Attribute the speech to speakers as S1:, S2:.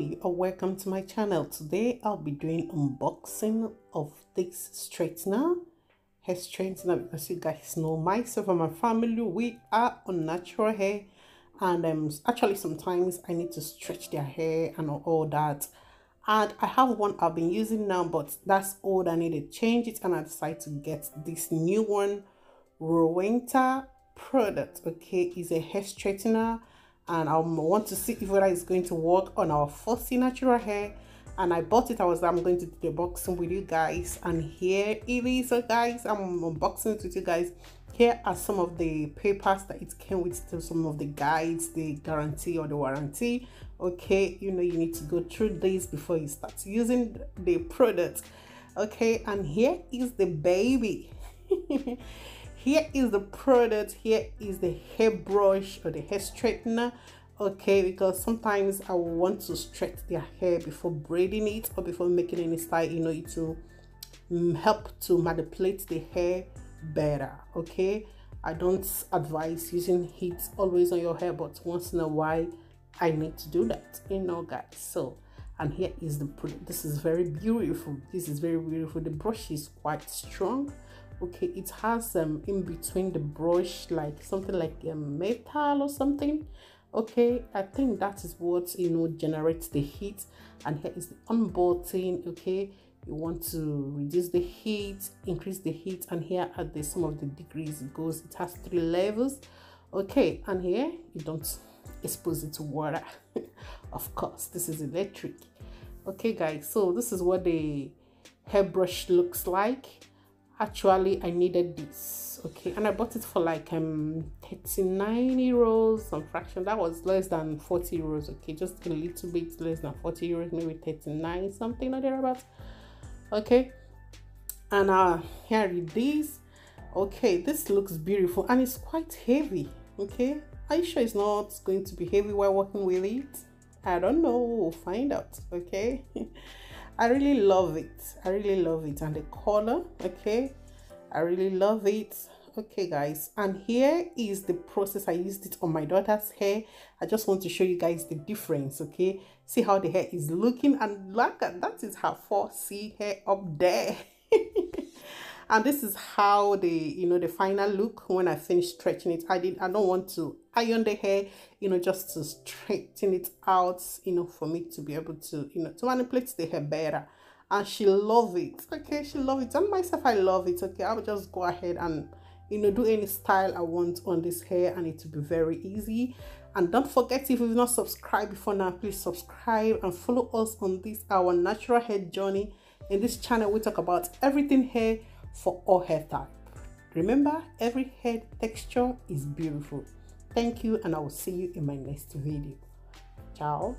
S1: you are welcome to my channel. Today I'll be doing unboxing of this straightener, hair straightener, because you guys know myself and my family, we are on natural hair, and actually sometimes I need to stretch their hair and all that. And I have one I've been using now, but that's old. I need to change it, and I decided to get this new one, Rowenta product. Okay, it's a hair straightener, and I want to see if whether it's going to work on our fussy natural hair. And I bought it. I'm going to do the unboxing with you guys, and here it is. So guys, I'm unboxing it with you guys. Here are some of the papers that it came with, some of the guides, the guarantee or the warranty. Okay, you know, you need to go through this before you start using the product. Okay, and here is the baby. Here is the product. Here is the hairbrush or the hair straightener. Okay, because sometimes I will want to stretch their hair before braiding it or before making any style, you know, it to help to manipulate the hair better. Okay, I don't advise using heat always on your hair, but once in a while I need to do that, you know, guys. So, and here is the product. This is very beautiful. This is very beautiful. The brush is quite strong. Okay, it has in between the brush like something like a metal or something. Okay, I think that is what, you know, generates the heat. And here is the on button. Okay, you want to reduce the heat, increase the heat, and here are the some of the degrees it goes. It has 3 levels. Okay, and here you don't expose it to water. Of course, this is electric. Okay guys, so this is what the hairbrush looks like. Actually, I needed this. Okay, and I bought it for like 39 euros, some fraction. That was less than 40 euros. Okay, just a little bit less than 40 euros, maybe 39 something or thereabouts. Okay, and here it is. Okay, this looks beautiful and it's quite heavy. Okay, are you sure it's not going to be heavy while working with it? I don't know, we'll find out. Okay. I really love it. I really love it, and the color. Okay, I really love it. Okay guys, and here is the process. I used it on my daughter's hair. I just want to show you guys the difference. Okay, see how the hair is looking, and look at that is her fussy hair up there. And this is how the, you know, the final look when I finish stretching it. I don't want to iron the hair, you know, just to straighten it out, you know, for me to be able to, you know, to manipulate the hair better. And she love it. Okay, she love it, and myself, I love it. Okay, I will just go ahead and, you know, do any style I want on this hair, and it will be very easy. And don't forget, if you've not subscribed before now, please subscribe and follow us on this our natural hair journey. In this channel we talk about everything hair for all hair type. Remember, every hair texture is beautiful. Thank you, and I will see you in my next video. Ciao.